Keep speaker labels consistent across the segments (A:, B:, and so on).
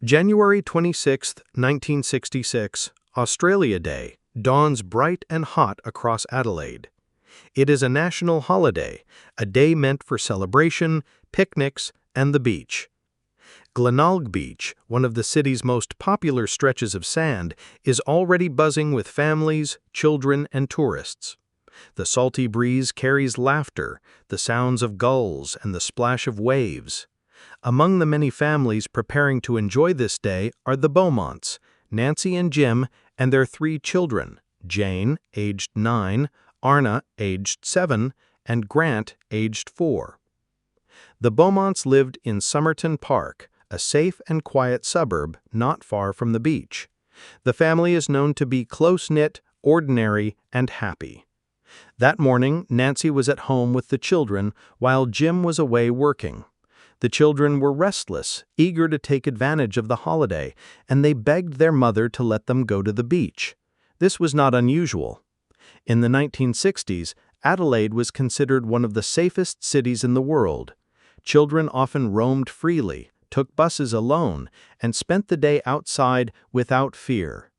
A: January 26, 1966, Australia Day, dawns bright and hot across Adelaide. It is a national holiday, a day meant for celebration, picnics, and the beach. Glenelg Beach, one of the city's most popular stretches of sand, is already buzzing with families, children, and tourists. The salty breeze carries laughter, the sounds of gulls, and the splash of waves. Among the many families preparing to enjoy this day are the Beaumonts, Nancy and Jim, and their 3 children, Jane, aged 9, Arna, aged 7, and Grant, aged 4. The Beaumonts lived in Somerton Park, a safe and quiet suburb not far from the beach. The family is known to be close-knit, ordinary, and happy. That morning, Nancy was at home with the children while Jim was away working. The children were restless, eager to take advantage of the holiday, and they begged their mother to let them go to the beach. This was not unusual. In the 1960s, Adelaide was considered one of the safest cities in the world. Children often roamed freely, took buses alone, and spent the day outside without fear.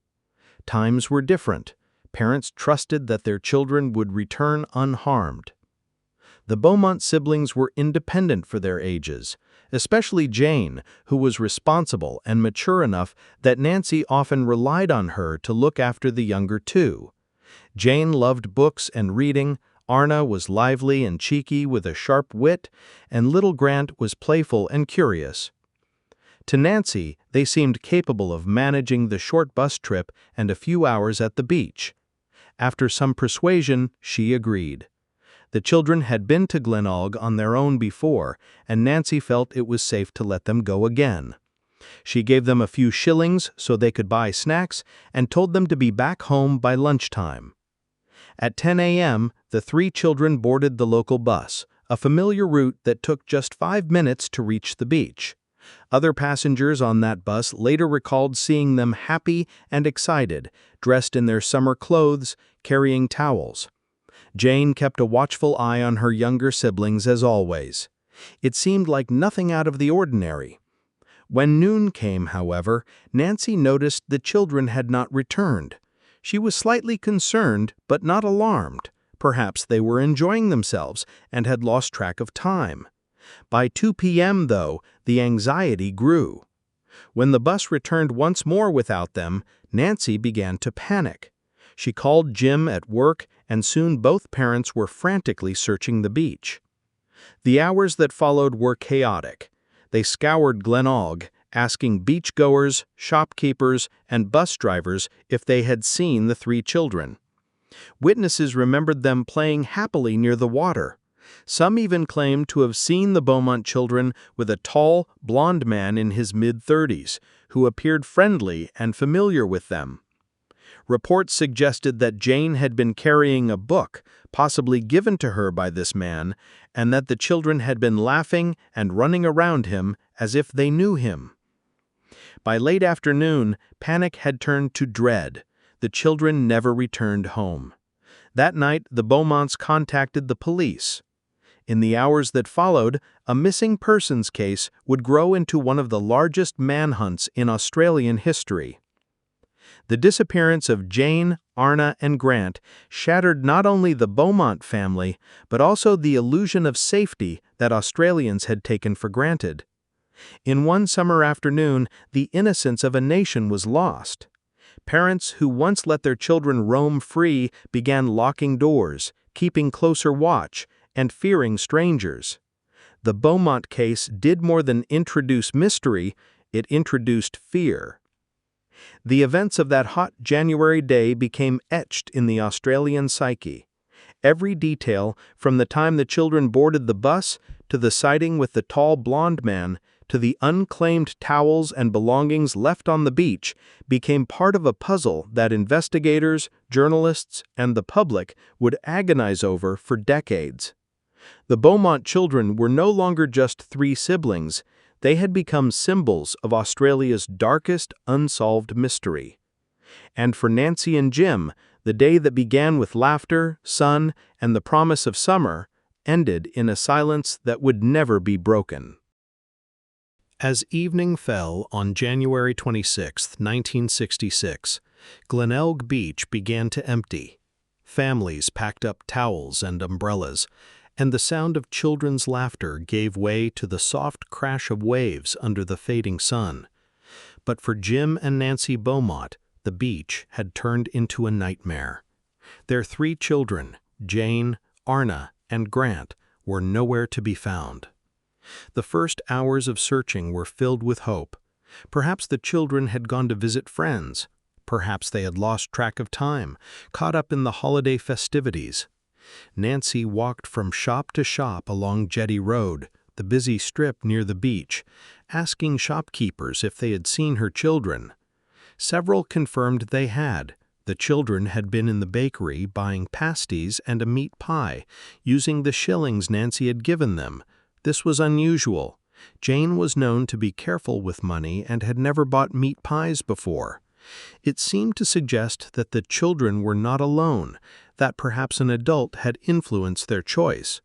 A: Times were different. Parents trusted that their children would return unharmed. The Beaumont siblings were independent for their ages, especially Jane, who was responsible and mature enough that Nancy often relied on her to look after the younger 2. Jane loved books and reading, Arna was lively and cheeky with a sharp wit, and little Grant was playful and curious. To Nancy, they seemed capable of managing the short bus trip and a few hours at the beach. After some persuasion, she agreed. The children had been to Glenelg on their own before, and Nancy felt it was safe to let them go again. She gave them a few shillings so they could buy snacks and told them to be back home by lunchtime. At 10 a.m., the 3 children boarded the local bus, a familiar route that took just 5 minutes to reach the beach. Other passengers on that bus later recalled seeing them happy and excited, dressed in their summer clothes, carrying towels. Jane kept a watchful eye on her younger siblings as always. It seemed like nothing out of the ordinary. When noon came, however, Nancy noticed the children had not returned. She was slightly concerned, but not alarmed. Perhaps they were enjoying themselves and had lost track of time. By 2 p.m., though, the anxiety grew. When the bus returned once more without them, Nancy began to panic. She called Jim at work, and soon both parents were frantically searching the beach. The hours that followed were chaotic. They scoured Glenelg, asking beachgoers, shopkeepers, and bus drivers if they had seen the 3 children. Witnesses remembered them playing happily near the water. Some even claimed to have seen the Beaumont children with a tall, blond man in his mid-30s, who appeared friendly and familiar with them. Reports suggested that Jane had been carrying a book, possibly given to her by this man, and that the children had been laughing and running around him as if they knew him. By late afternoon, panic had turned to dread. The children never returned home. That night, the Beaumonts contacted the police. In the hours that followed, a missing persons case would grow into one of the largest manhunts in Australian history. The disappearance of Jane, Arna, and Grant shattered not only the Beaumont family, but also the illusion of safety that Australians had taken for granted. In one summer afternoon, the innocence of a nation was lost. Parents who once let their children roam free began locking doors, keeping closer watch, and fearing strangers. The Beaumont case did more than introduce mystery, it introduced fear. The events of that hot January day became etched in the Australian psyche. Every detail, from the time the children boarded the bus, to the sighting with the tall blond man, to the unclaimed towels and belongings left on the beach, became part of a puzzle that investigators, journalists, and the public would agonize over for decades. The Beaumont children were no longer just 3 siblings. They had become symbols of Australia's darkest unsolved mystery. And for Nancy and Jim, the day that began with laughter, sun, and the promise of summer ended in a silence that would never be broken. As evening fell on January 26, 1966, Glenelg Beach began to empty. Families packed up towels and umbrellas, and the sound of children's laughter gave way to the soft crash of waves under the fading sun. But for Jim and Nancy Beaumont, the beach had turned into a nightmare. Their 3 children, Jane, Arna, and Grant, were nowhere to be found. The first hours of searching were filled with hope. Perhaps the children had gone to visit friends. Perhaps they had lost track of time, caught up in the holiday festivities. Nancy walked from shop to shop along Jetty Road, the busy strip near the beach, asking shopkeepers if they had seen her children. Several confirmed they had. The children had been in the bakery buying pasties and a meat pie, using the shillings Nancy had given them. This was unusual. Jane was known to be careful with money and had never bought meat pies before. It seemed to suggest that the children were not alone, that perhaps an adult had influenced their choice.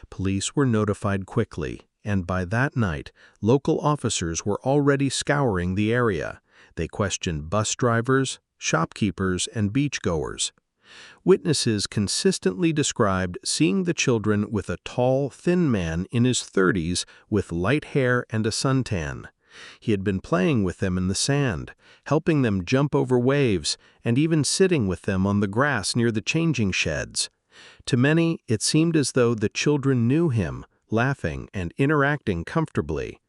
A: Police were notified quickly, and by that night, local officers were already scouring the area. They questioned bus drivers, shopkeepers, and beachgoers. Witnesses consistently described seeing the children with a tall, thin man in his 30s with light hair and a suntan. He had been playing with them in the sand, helping them jump over waves, and even sitting with them on the grass near the changing sheds. To many, it seemed as though the children knew him, laughing and interacting comfortably.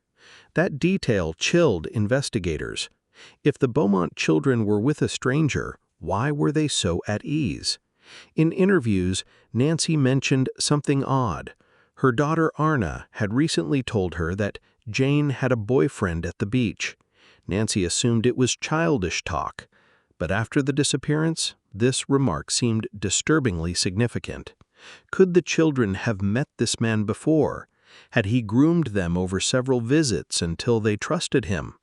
A: That detail chilled investigators. If the Beaumont children were with a stranger, why were they so at ease? In interviews, Nancy mentioned something odd. Her daughter Arna had recently told her that Jane had a boyfriend at the beach. Nancy assumed it was childish talk. But after the disappearance, this remark seemed disturbingly significant. Could the children have met this man before? Had he groomed them over several visits until they trusted him?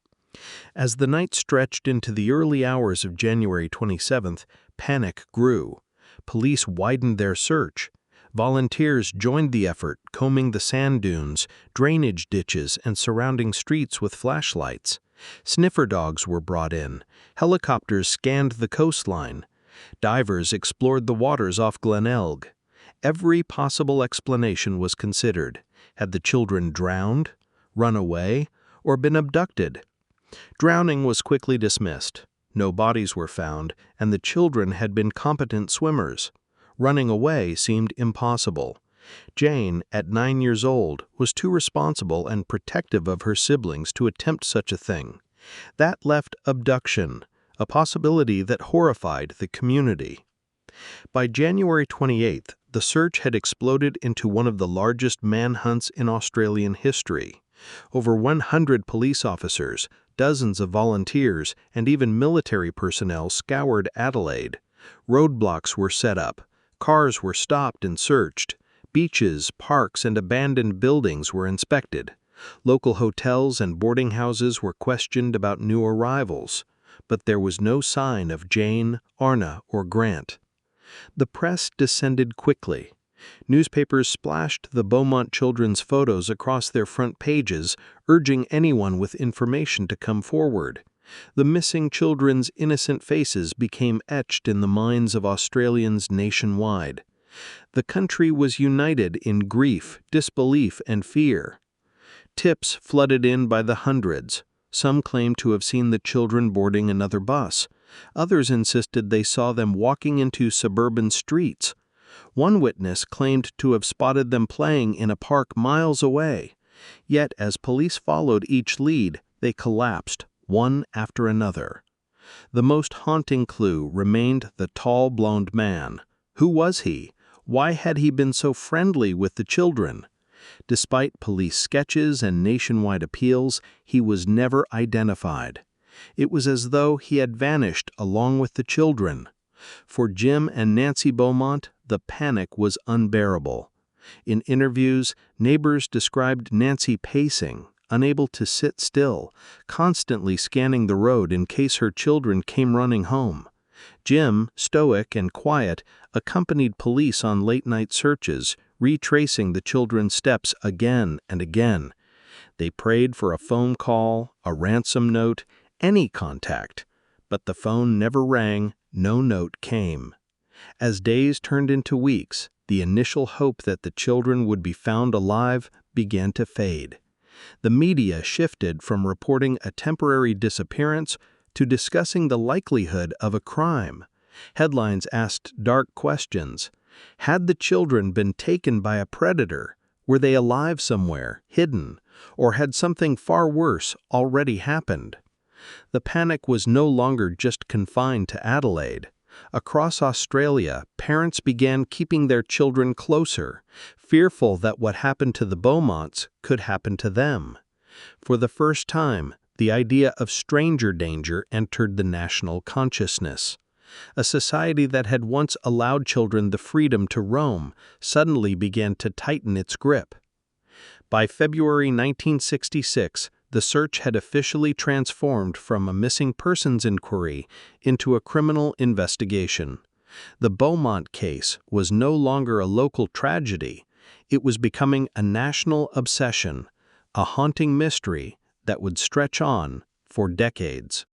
A: As the night stretched into the early hours of January 27th, panic grew. Police widened their search. Volunteers joined the effort, combing the sand dunes, drainage ditches, and surrounding streets with flashlights. Sniffer dogs were brought in. Helicopters scanned the coastline. Divers explored the waters off Glenelg. Every possible explanation was considered. Had the children drowned, run away, or been abducted? Drowning was quickly dismissed. No bodies were found, and the children had been competent swimmers. Running away seemed impossible. Jane, at 9 years old, was too responsible and protective of her siblings to attempt such a thing. That left abduction, a possibility that horrified the community. By January 28th, the search had exploded into one of the largest manhunts in Australian history. Over 100 police officers, dozens of volunteers, and even military personnel scoured Adelaide. Roadblocks were set up. Cars were stopped and searched. Beaches, parks, and abandoned buildings were inspected. Local hotels and boarding houses were questioned about new arrivals. But there was no sign of Jane, Arna, or Grant. The press descended quickly. Newspapers splashed the Beaumont children's photos across their front pages, urging anyone with information to come forward. The missing children's innocent faces became etched in the minds of Australians nationwide. The country was united in grief, disbelief, and fear. Tips flooded in by the hundreds. Some claimed to have seen the children boarding another bus. Others insisted they saw them walking into suburban streets. One witness claimed to have spotted them playing in a park miles away. Yet, as police followed each lead, they collapsed, one after another. The most haunting clue remained the tall, blonde man. Who was he? Why had he been so friendly with the children? Despite police sketches and nationwide appeals, he was never identified. It was as though he had vanished along with the children. For Jim and Nancy Beaumont, the panic was unbearable. In interviews, neighbors described Nancy pacing, unable to sit still, constantly scanning the road in case her children came running home. Jim, stoic and quiet, accompanied police on late-night searches, retracing the children's steps again and again. They prayed for a phone call, a ransom note, any contact, but the phone never rang, no note came. As days turned into weeks, the initial hope that the children would be found alive began to fade. The media shifted from reporting a temporary disappearance to discussing the likelihood of a crime. Headlines asked dark questions. Had the children been taken by a predator? Were they alive somewhere, hidden? Or had something far worse already happened? The panic was no longer just confined to Adelaide. Across Australia, parents began keeping their children closer, fearful that what happened to the Beaumonts could happen to them. For the first time, the idea of stranger danger entered the national consciousness. A society that had once allowed children the freedom to roam suddenly began to tighten its grip. By February 1966, the search had officially transformed from a missing persons inquiry into a criminal investigation. The Beaumont case was no longer a local tragedy. It was becoming a national obsession, a haunting mystery that would stretch on for decades.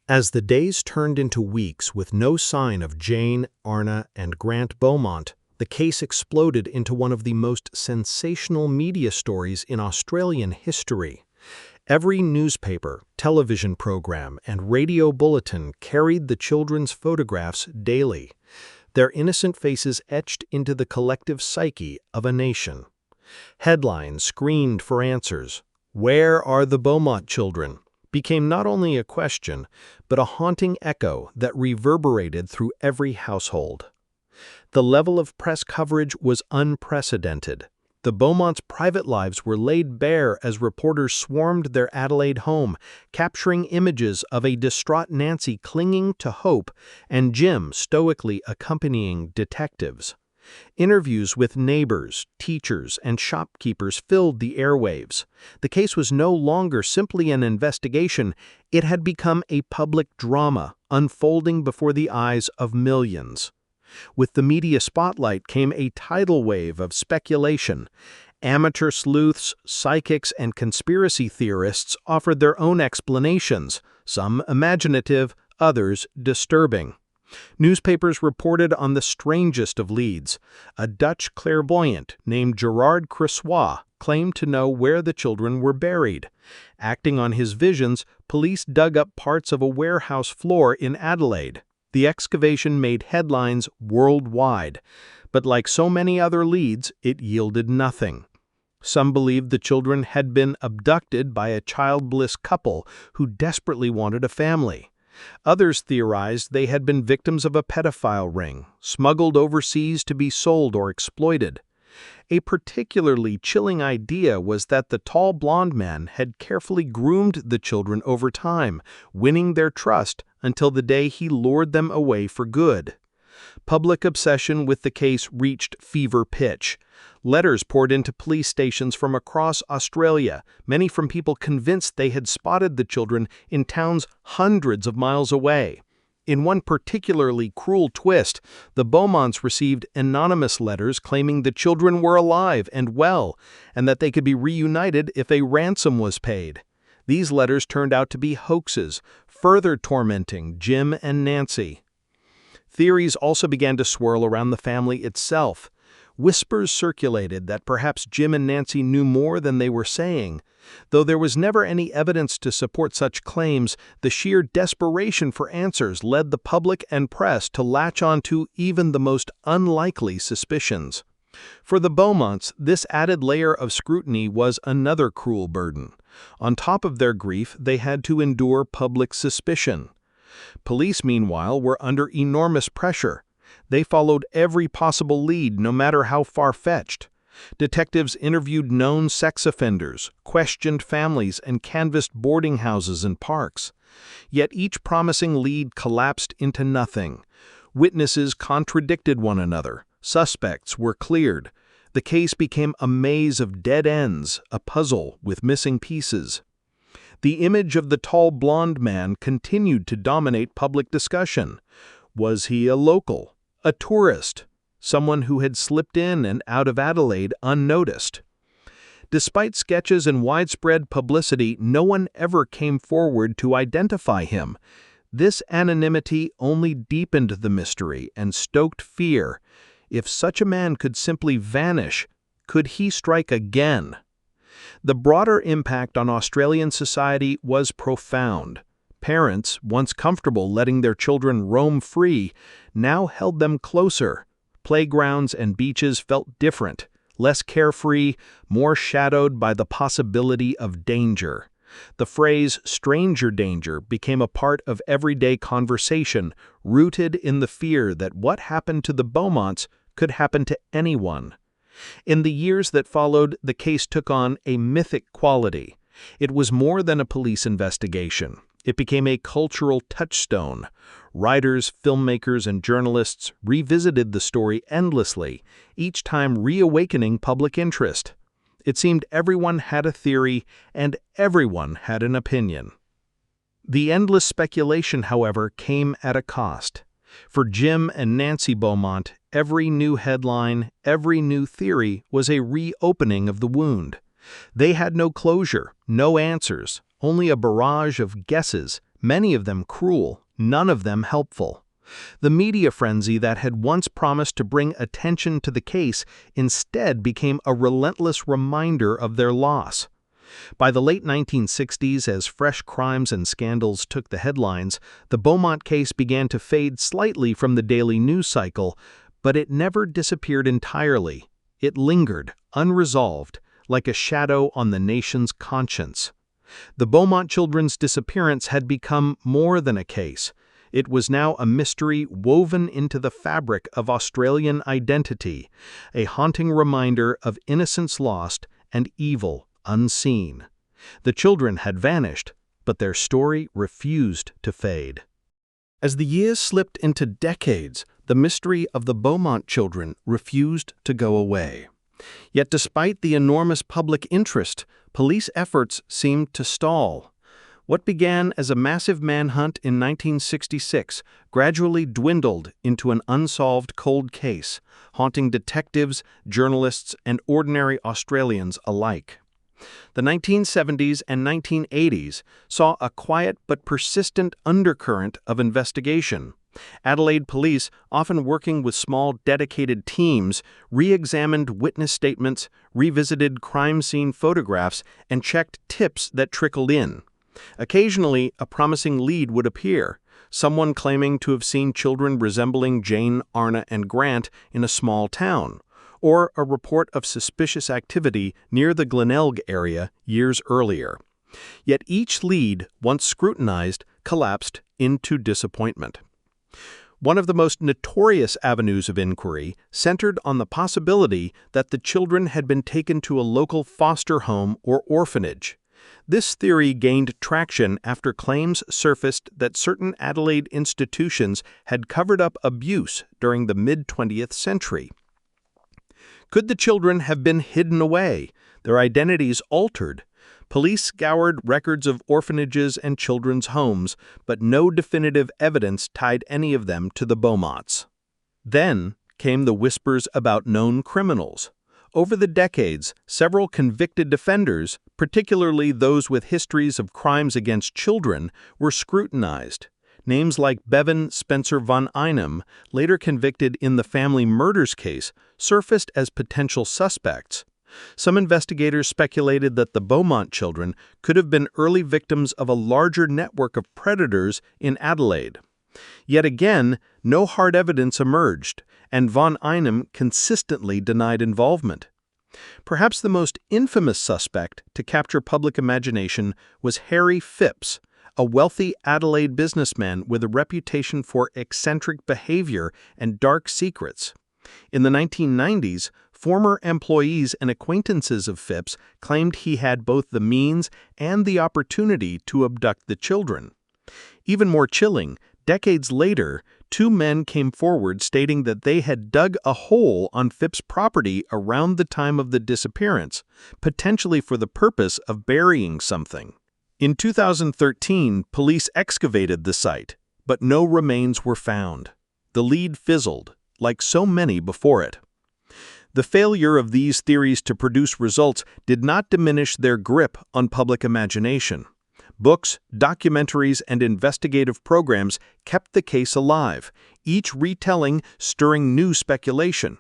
A: As the days turned into weeks with no sign of Jane, Arna, and Grant Beaumont, the case exploded into one of the most sensational media stories in Australian history. Every newspaper, television program, and radio bulletin carried the children's photographs daily, their innocent faces etched into the collective psyche of a nation. Headlines screamed for answers. "Where are the Beaumont children?" became not only a question, but a haunting echo that reverberated through every household. The level of press coverage was unprecedented. The Beaumonts' private lives were laid bare as reporters swarmed their Adelaide home, capturing images of a distraught Nancy clinging to hope and Jim stoically accompanying detectives. Interviews with neighbors, teachers, and shopkeepers filled the airwaves. The case was no longer simply an investigation, it had become a public drama unfolding before the eyes of millions. With the media spotlight came a tidal wave of speculation. Amateur sleuths, psychics, and conspiracy theorists offered their own explanations, some imaginative, others disturbing. Newspapers reported on the strangest of leads. A Dutch clairvoyant named Gerard Cressois claimed to know where the children were buried. Acting on his visions, police dug up parts of a warehouse floor in Adelaide. The excavation made headlines worldwide, but like so many other leads, it yielded nothing. Some believed the children had been abducted by a childless couple who desperately wanted a family. Others theorized they had been victims of a pedophile ring, smuggled overseas to be sold or exploited. A particularly chilling idea was that the tall blonde man had carefully groomed the children over time, winning their trust until the day he lured them away for good. Public obsession with the case reached fever pitch. Letters poured into police stations from across Australia, many from people convinced they had spotted the children in towns hundreds of miles away. In one particularly cruel twist, the Beaumonts received anonymous letters claiming the children were alive and well, and that they could be reunited if a ransom was paid. These letters turned out to be hoaxes, further tormenting Jim and Nancy. Theories also began to swirl around the family itself. Whispers circulated that perhaps Jim and Nancy knew more than they were saying. Though there was never any evidence to support such claims, the sheer desperation for answers led the public and press to latch on to even the most unlikely suspicions. For the Beaumonts, this added layer of scrutiny was another cruel burden. On top of their grief, they had to endure public suspicion. Police, meanwhile, were under enormous pressure. They followed every possible lead, no matter how far-fetched. Detectives interviewed known sex offenders, questioned families, and canvassed boarding houses and parks. Yet each promising lead collapsed into nothing. Witnesses contradicted one another. Suspects were cleared. The case became a maze of dead ends, a puzzle with missing pieces. The image of the tall blonde man continued to dominate public discussion. Was he a local, a tourist, someone who had slipped in and out of Adelaide unnoticed? Despite sketches and widespread publicity, no one ever came forward to identify him. This anonymity only deepened the mystery and stoked fear. If such a man could simply vanish, could he strike again? The broader impact on Australian society was profound. Parents, once comfortable letting their children roam free, now held them closer. Playgrounds and beaches felt different, less carefree, more shadowed by the possibility of danger. The phrase stranger danger became a part of everyday conversation, rooted in the fear that what happened to the Beaumonts could happen to anyone. In the years that followed, the case took on a mythic quality. It was more than a police investigation. It became a cultural touchstone. Writers, filmmakers, and journalists revisited the story endlessly, each time reawakening public interest. It seemed everyone had a theory, and everyone had an opinion. The endless speculation, however, came at a cost. For Jim and Nancy Beaumont, every new headline, every new theory was a reopening of the wound. They had no closure, no answers, only a barrage of guesses, many of them cruel, none of them helpful. The media frenzy that had once promised to bring attention to the case instead became a relentless reminder of their loss. By the late 1960s, as fresh crimes and scandals took the headlines, the Beaumont case began to fade slightly from the daily news cycle, but it never disappeared entirely. It lingered, unresolved, like a shadow on the nation's conscience. The Beaumont children's disappearance had become more than a case. It was now a mystery woven into the fabric of Australian identity, a haunting reminder of innocence lost and evil unseen. The children had vanished, but their story refused to fade. As the years slipped into decades, the mystery of the Beaumont children refused to go away. Yet despite the enormous public interest, police efforts seemed to stall. What began as a massive manhunt in 1966 gradually dwindled into an unsolved cold case, haunting detectives, journalists, and ordinary Australians alike. The 1970s and 1980s saw a quiet but persistent undercurrent of investigation. Adelaide police, often working with small, dedicated teams, re-examined witness statements, revisited crime scene photographs, and checked tips that trickled in. Occasionally, a promising lead would appear, someone claiming to have seen children resembling Jane, Arna, and Grant in a small town, or a report of suspicious activity near the Glenelg area years earlier. Yet each lead, once scrutinized, collapsed into disappointment. One of the most notorious avenues of inquiry centered on the possibility that the children had been taken to a local foster home or orphanage. This theory gained traction after claims surfaced that certain Adelaide institutions had covered up abuse during the mid-20th century. Could the children have been hidden away, their identities altered? Police scoured records of orphanages and children's homes, but no definitive evidence tied any of them to the Beaumonts. Then came the whispers about known criminals. Over the decades, several convicted defenders, particularly those with histories of crimes against children, were scrutinized. Names like Bevan Spencer von Einem, later convicted in the family murders case, surfaced as potential suspects. Some investigators speculated that the Beaumont children could have been early victims of a larger network of predators in Adelaide. Yet again, no hard evidence emerged, and von Einem consistently denied involvement. Perhaps the most infamous suspect to capture public imagination was Harry Phipps, a wealthy Adelaide businessman with a reputation for eccentric behavior and dark secrets. In the 1990s, former employees and acquaintances of Phipps claimed he had both the means and the opportunity to abduct the children. Even more chilling, decades later, two men came forward stating that they had dug a hole on Phipps' property around the time of the disappearance, potentially for the purpose of burying something. In 2013, police excavated the site, but no remains were found. The lead fizzled, like so many before it. The failure of these theories to produce results did not diminish their grip on public imagination. Books, documentaries, and investigative programs kept the case alive, each retelling stirring new speculation.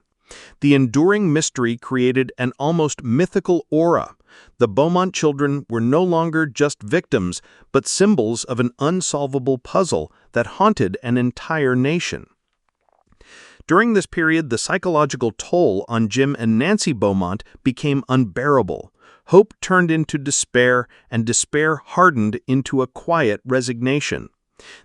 A: The enduring mystery created an almost mythical aura. The Beaumont children were no longer just victims, but symbols of an unsolvable puzzle that haunted an entire nation. During this period, the psychological toll on Jim and Nancy Beaumont became unbearable. Hope turned into despair, and despair hardened into a quiet resignation.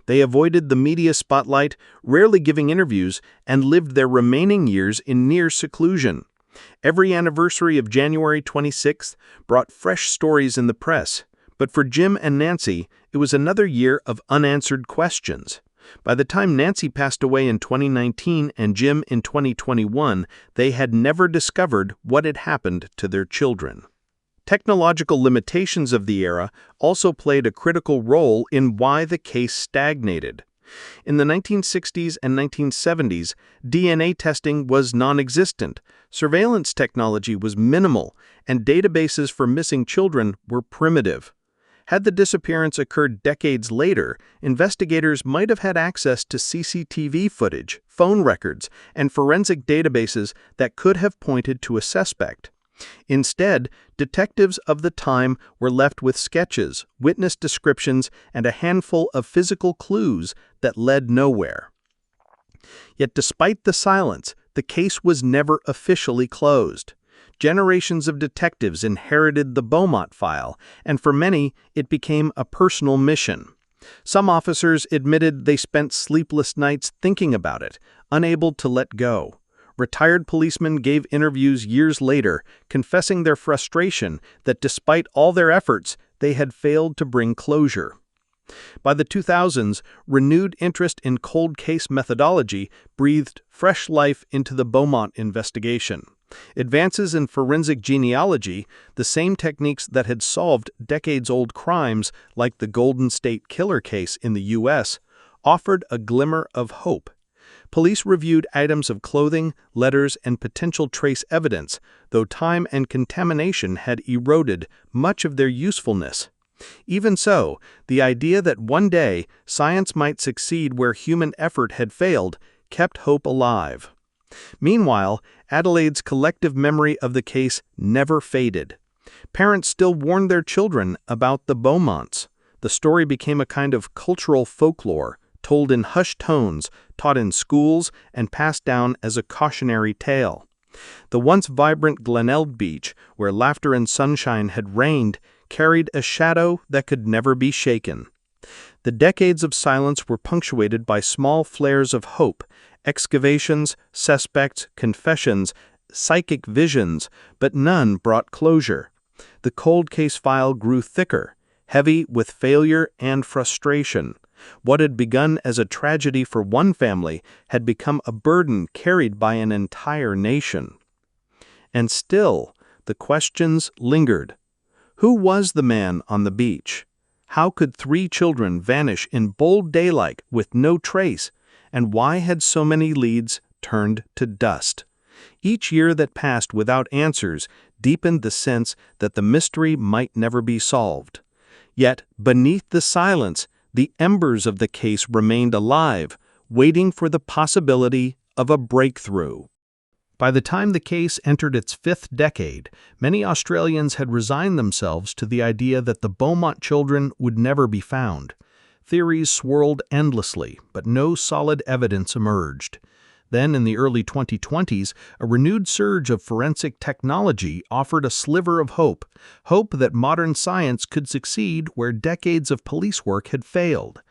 A: They avoided the media spotlight, rarely giving interviews, and lived their remaining years in near seclusion. Every anniversary of January 26th brought fresh stories in the press, but for Jim and Nancy, it was another year of unanswered questions. By the time Nancy passed away in 2019 and Jim in 2021, they had never discovered what had happened to their children. Technological limitations of the era also played a critical role in why the case stagnated. In the 1960s and 1970s, DNA testing was non-existent, surveillance technology was minimal, and databases for missing children were primitive. Had the disappearance occurred decades later, investigators might have had access to CCTV footage, phone records, and forensic databases that could have pointed to a suspect. Instead, detectives of the time were left with sketches, witness descriptions, and a handful of physical clues that led nowhere. Yet despite the silence, the case was never officially closed. Generations of detectives inherited the Beaumont file, and for many, it became a personal mission. Some officers admitted they spent sleepless nights thinking about it, unable to let go. Retired policemen gave interviews years later, confessing their frustration that despite all their efforts, they had failed to bring closure. By the 2000s, renewed interest in cold case methodology breathed fresh life into the Beaumont investigation. Advances in forensic genealogy, the same techniques that had solved decades-old crimes like the Golden State Killer case in the U.S., offered a glimmer of hope. Police reviewed items of clothing, letters, and potential trace evidence, though time and contamination had eroded much of their usefulness. Even so, the idea that one day science might succeed where human effort had failed kept hope alive. Meanwhile, Adelaide's collective memory of the case never faded. Parents still warned their children about the Beaumonts. The story became a kind of cultural folklore, told in hushed tones, taught in schools, and passed down as a cautionary tale. The once vibrant Glenelg Beach, where laughter and sunshine had reigned, carried a shadow that could never be shaken. The decades of silence were punctuated by small flares of hope, excavations, suspects, confessions, psychic visions, but none brought closure. The cold case file grew thicker, heavy with failure and frustration. What had begun as a tragedy for one family had become a burden carried by an entire nation. And still, the questions lingered. Who was the man on the beach? How could 3 children vanish in bold daylight with no trace? And why had so many leads turned to dust? Each year that passed without answers deepened the sense that the mystery might never be solved. Yet, beneath the silence, the embers of the case remained alive, waiting for the possibility of a breakthrough. By the time the case entered its 5th decade, many Australians had resigned themselves to the idea that the Beaumont children would never be found. Theories swirled endlessly, but no solid evidence emerged. Then, in the early 2020s, a renewed surge of forensic technology offered a sliver of hope that modern science could succeed where decades of police work had failed.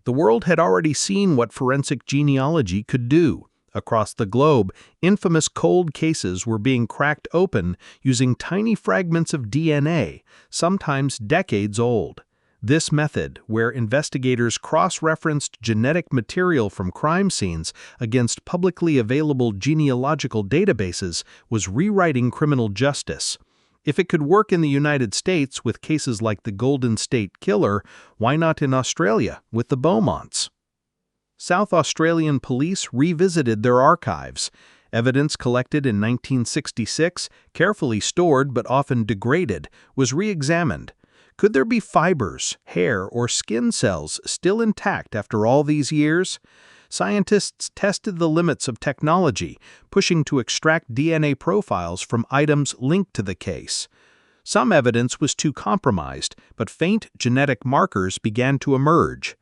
A: The world had already seen what forensic genealogy could do. Across the globe, infamous cold cases were being cracked open using tiny fragments of DNA, sometimes decades old. This method, where investigators cross-referenced genetic material from crime scenes against publicly available genealogical databases, was rewriting criminal justice. If it could work in the United States with cases like the Golden State Killer, why not in Australia with the Beaumonts? South Australian police revisited their archives. Evidence collected in 1966, carefully stored but often degraded, was re-examined. Could there be fibers, hair, or skin cells still intact after all these years? Scientists tested the limits of technology, pushing to extract DNA profiles from items linked to the case. Some evidence was too compromised, but faint genetic markers began to emerge.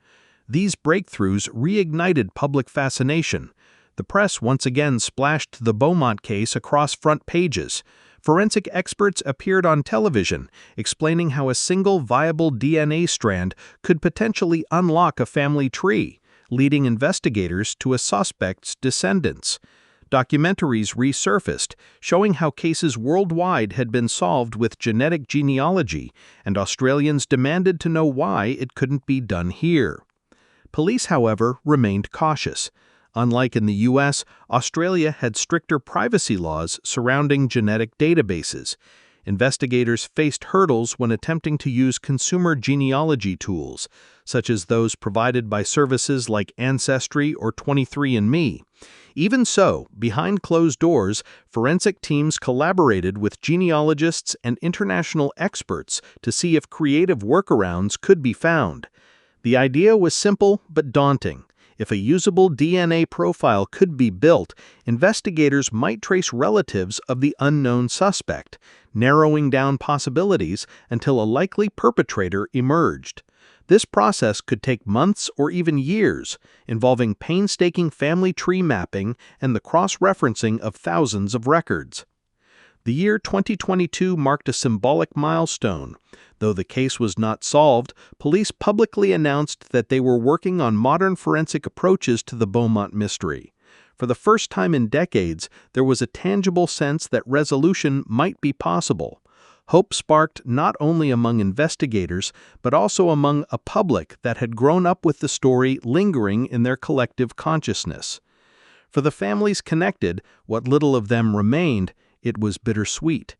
A: These breakthroughs reignited public fascination. The press once again splashed the Beaumont case across front pages. Forensic experts appeared on television, explaining how a single viable DNA strand could potentially unlock a family tree, leading investigators to a suspect's descendants. Documentaries resurfaced, showing how cases worldwide had been solved with genetic genealogy, and Australians demanded to know why it couldn't be done here. Police, however, remained cautious. Unlike in the U.S., Australia had stricter privacy laws surrounding genetic databases. Investigators faced hurdles when attempting to use consumer genealogy tools, such as those provided by services like Ancestry or 23andMe. Even so, behind closed doors, forensic teams collaborated with genealogists and international experts to see if creative workarounds could be found. The idea was simple but daunting. If a usable DNA profile could be built, investigators might trace relatives of the unknown suspect, narrowing down possibilities until a likely perpetrator emerged. This process could take months or even years, involving painstaking family tree mapping and the cross-referencing of thousands of records. The year 2022 marked a symbolic milestone. Though the case was not solved, police publicly announced that they were working on modern forensic approaches to the Beaumont mystery. For the first time in decades, there was a tangible sense that resolution might be possible. Hope sparked not only among investigators, but also among a public that had grown up with the story lingering in their collective consciousness. For the families connected, what little of them remained, it was bittersweet.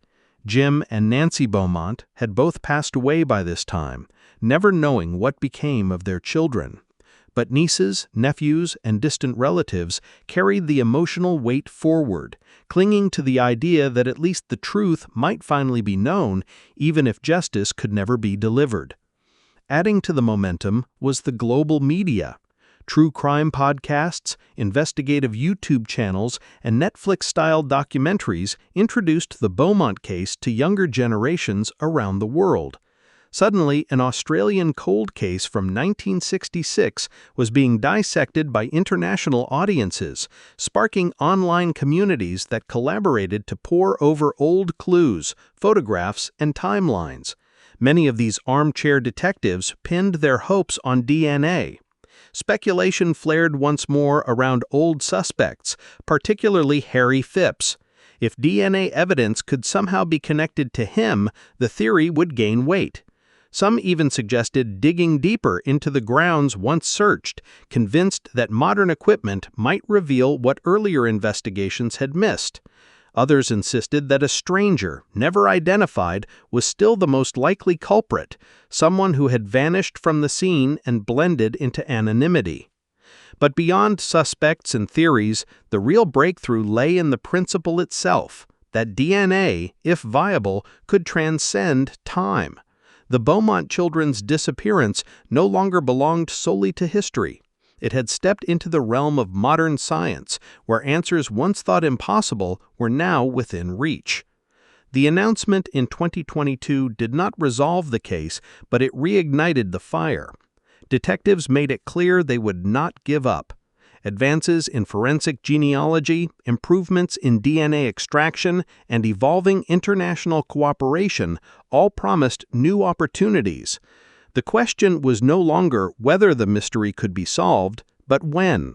A: Jim and Nancy Beaumont had both passed away by this time, never knowing what became of their children. But nieces, nephews, and distant relatives carried the emotional weight forward, clinging to the idea that at least the truth might finally be known, even if justice could never be delivered. Adding to the momentum was the global media. True crime podcasts, investigative YouTube channels, and Netflix-style documentaries introduced the Beaumont case to younger generations around the world. Suddenly, an Australian cold case from 1966 was being dissected by international audiences, sparking online communities that collaborated to pore over old clues, photographs, and timelines. Many of these armchair detectives pinned their hopes on DNA. Speculation flared once more around old suspects, particularly Harry Phipps. If DNA evidence could somehow be connected to him, the theory would gain weight. Some even suggested digging deeper into the grounds once searched, convinced that modern equipment might reveal what earlier investigations had missed. Others insisted that a stranger, never identified, was still the most likely culprit, someone who had vanished from the scene and blended into anonymity. But beyond suspects and theories, the real breakthrough lay in the principle itself, that DNA, if viable, could transcend time. The Beaumont children's disappearance no longer belonged solely to history. It had stepped into the realm of modern science, where answers once thought impossible were now within reach. The announcement in 2022 did not resolve the case, but it reignited the fire. Detectives made it clear they would not give up. Advances in forensic genealogy, improvements in DNA extraction, and evolving international cooperation all promised new opportunities. The question was no longer whether the mystery could be solved, but when.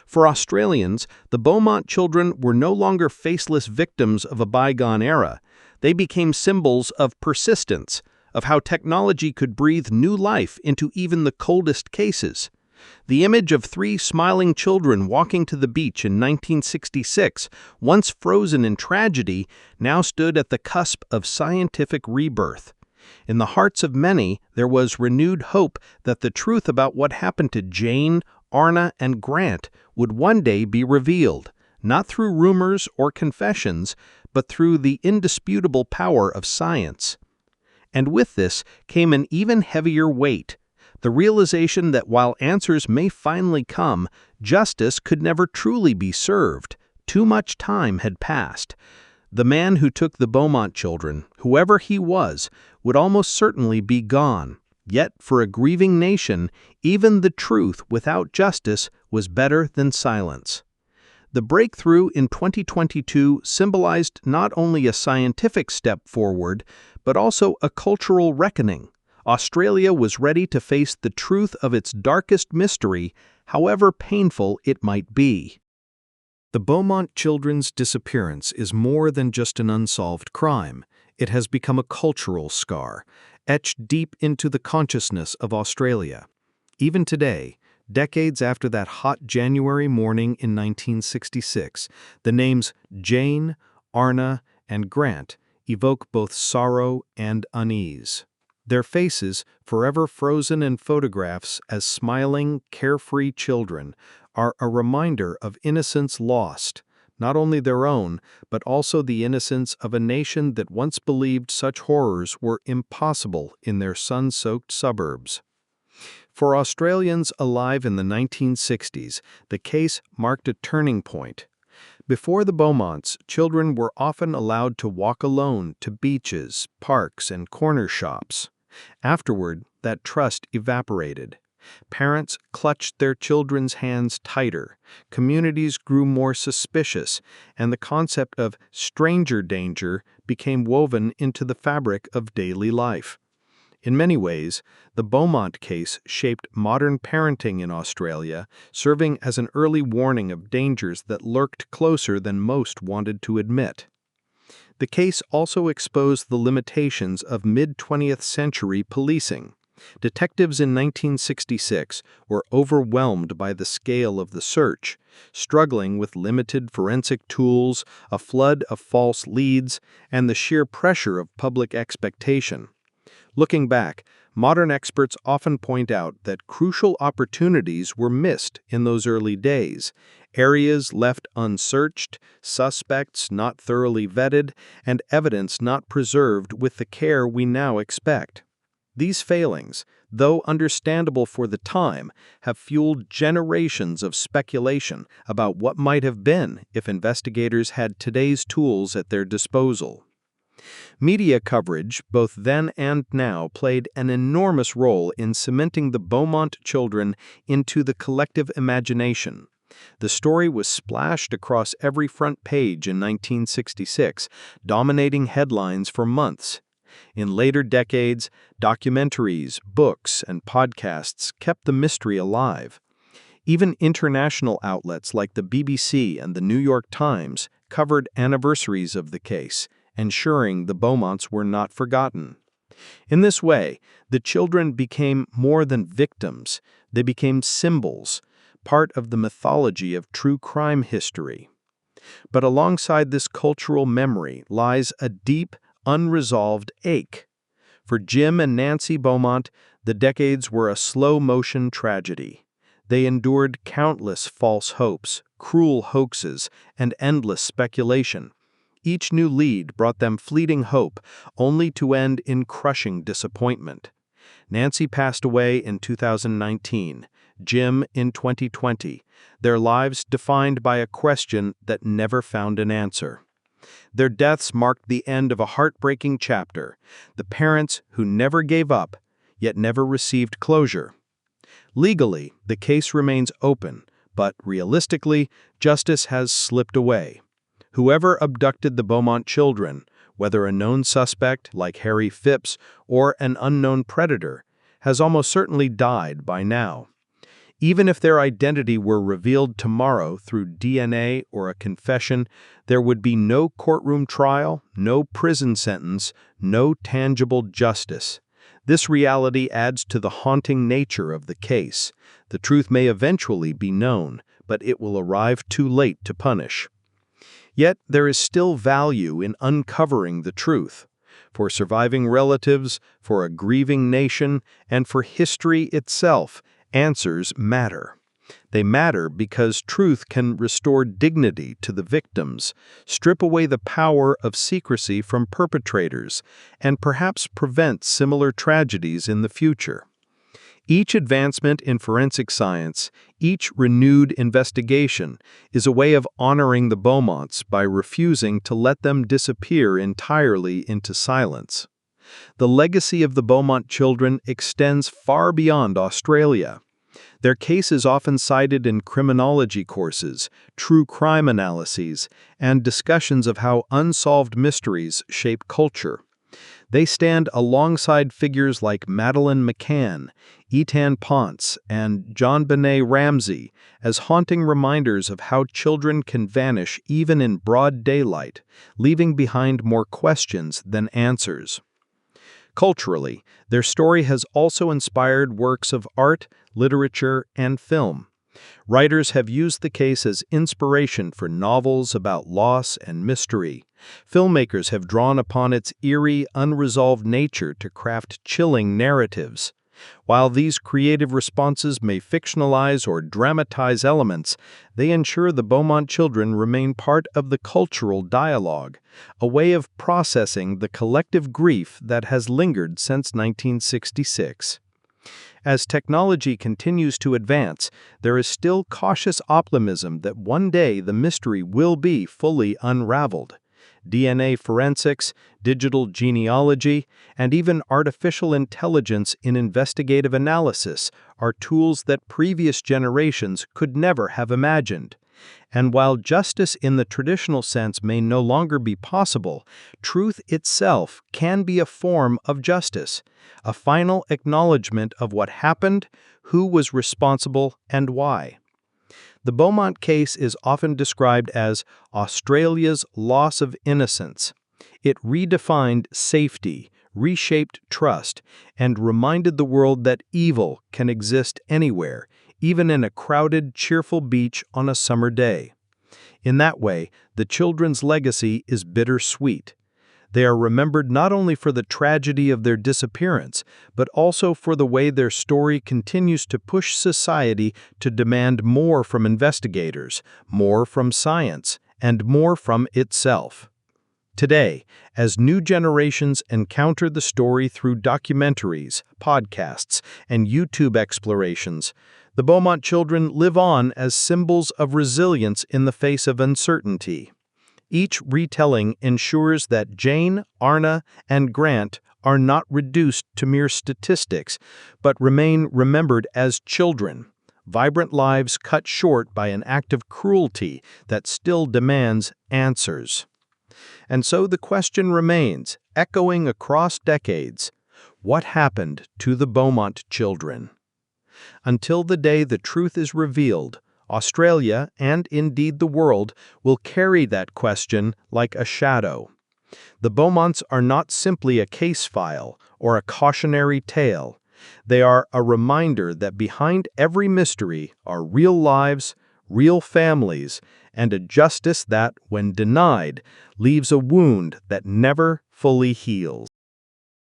A: For Australians, the Beaumont children were no longer faceless victims of a bygone era. They became symbols of persistence, of how technology could breathe new life into even the coldest cases. The image of 3 smiling children walking to the beach in 1966, once frozen in tragedy, now stood at the cusp of scientific rebirth. In the hearts of many, there was renewed hope that the truth about what happened to Jane, Arna, and Grant would one day be revealed, not through rumors or confessions, but through the indisputable power of science. And with this came an even heavier weight, the realization that while answers may finally come, justice could never truly be served. Too much time had passed. The man who took the Beaumont children, whoever he was, would almost certainly be gone. Yet, for a grieving nation, even the truth without justice was better than silence. The breakthrough in 2022 symbolized not only a scientific step forward, but also a cultural reckoning. Australia was ready to face the truth of its darkest mystery, however painful it might be. The Beaumont children's disappearance is more than just an unsolved crime. It has become a cultural scar, etched deep into the consciousness of Australia. Even today, decades after that hot January morning in 1966, the names Jane, Arna, and Grant evoke both sorrow and unease. Their faces, forever frozen in photographs as smiling, carefree children, are a reminder of innocence lost, not only their own, but also the innocence of a nation that once believed such horrors were impossible in their sun-soaked suburbs. For Australians alive in the 1960s, the case marked a turning point. Before the Beaumonts, children were often allowed to walk alone to beaches, parks, and corner shops. Afterward, that trust evaporated. Parents clutched their children's hands tighter, communities grew more suspicious, and the concept of stranger danger became woven into the fabric of daily life. In many ways, the Beaumont case shaped modern parenting in Australia, serving as an early warning of dangers that lurked closer than most wanted to admit. The case also exposed the limitations of mid-20th century policing. Detectives in 1966 were overwhelmed by the scale of the search, struggling with limited forensic tools, a flood of false leads, and the sheer pressure of public expectation. Looking back, modern experts often point out that crucial opportunities were missed in those early days, areas left unsearched, suspects not thoroughly vetted, and evidence not preserved with the care we now expect. These failings, though understandable for the time, have fueled generations of speculation about what might have been if investigators had today's tools at their disposal. Media coverage, both then and now, played an enormous role in cementing the Beaumont children into the collective imagination. The story was splashed across every front page in 1966, dominating headlines for months. In later decades, documentaries, books, and podcasts kept the mystery alive. Even international outlets like the BBC and the New York Times covered anniversaries of the case, ensuring the Beaumonts were not forgotten. In this way, the children became more than victims. They became symbols, part of the mythology of true crime history. But alongside this cultural memory lies a deep, unresolved ache. For Jim and Nancy Beaumont, the decades were a slow-motion tragedy. They endured countless false hopes, cruel hoaxes, and endless speculation. Each new lead brought them fleeting hope, only to end in crushing disappointment. Nancy passed away in 2019, Jim in 2020, their lives defined by a question that never found an answer. Their deaths marked the end of a heartbreaking chapter, the parents who never gave up, yet never received closure. Legally, the case remains open, but realistically, justice has slipped away. Whoever abducted the Beaumont children, whether a known suspect like Harry Phipps or an unknown predator, has almost certainly died by now. Even if their identity were revealed tomorrow through DNA or a confession, there would be no courtroom trial, no prison sentence, no tangible justice. This reality adds to the haunting nature of the case. The truth may eventually be known, but it will arrive too late to punish. Yet there is still value in uncovering the truth. For surviving relatives, for a grieving nation, and for history itself, answers matter. They matter because truth can restore dignity to the victims, strip away the power of secrecy from perpetrators, and perhaps prevent similar tragedies in the future. Each advancement in forensic science, each renewed investigation, is a way of honoring the Beaumonts by refusing to let them disappear entirely into silence. The legacy of the Beaumont children extends far beyond Australia. Their case is often cited in criminology courses, true crime analyses, and discussions of how unsolved mysteries shape culture. They stand alongside figures like Madeleine McCann, Etan Ponce, and John Benet Ramsey as haunting reminders of how children can vanish even in broad daylight, leaving behind more questions than answers. Culturally, their story has also inspired works of art, literature, and film. Writers have used the case as inspiration for novels about loss and mystery. Filmmakers have drawn upon its eerie, unresolved nature to craft chilling narratives. While these creative responses may fictionalize or dramatize elements, they ensure the Beaumont children remain part of the cultural dialogue, a way of processing the collective grief that has lingered since 1966. As technology continues to advance, there is still cautious optimism that one day the mystery will be fully unraveled. DNA forensics, digital genealogy, and even artificial intelligence in investigative analysis are tools that previous generations could never have imagined. And while justice in the traditional sense may no longer be possible, truth itself can be a form of justice, a final acknowledgement of what happened, who was responsible, and why. The Beaumont case is often described as Australia's loss of innocence. It redefined safety, reshaped trust, and reminded the world that evil can exist anywhere, even in a crowded, cheerful beach on a summer day. In that way, the children's legacy is bittersweet. They are remembered not only for the tragedy of their disappearance, but also for the way their story continues to push society to demand more from investigators, more from science, and more from itself. Today, as new generations encounter the story through documentaries, podcasts, and YouTube explorations, the Beaumont children live on as symbols of resilience in the face of uncertainty. Each retelling ensures that Jane, Arna, and Grant are not reduced to mere statistics, but remain remembered as children, vibrant lives cut short by an act of cruelty that still demands answers. And so the question remains, echoing across decades, what happened to the Beaumont children? Until the day the truth is revealed, Australia, and indeed the world, will carry that question like a shadow. The Beaumonts are not simply a case file or a cautionary tale. They are a reminder that behind every mystery are real lives, real families, and a justice that, when denied, leaves a wound that never fully heals.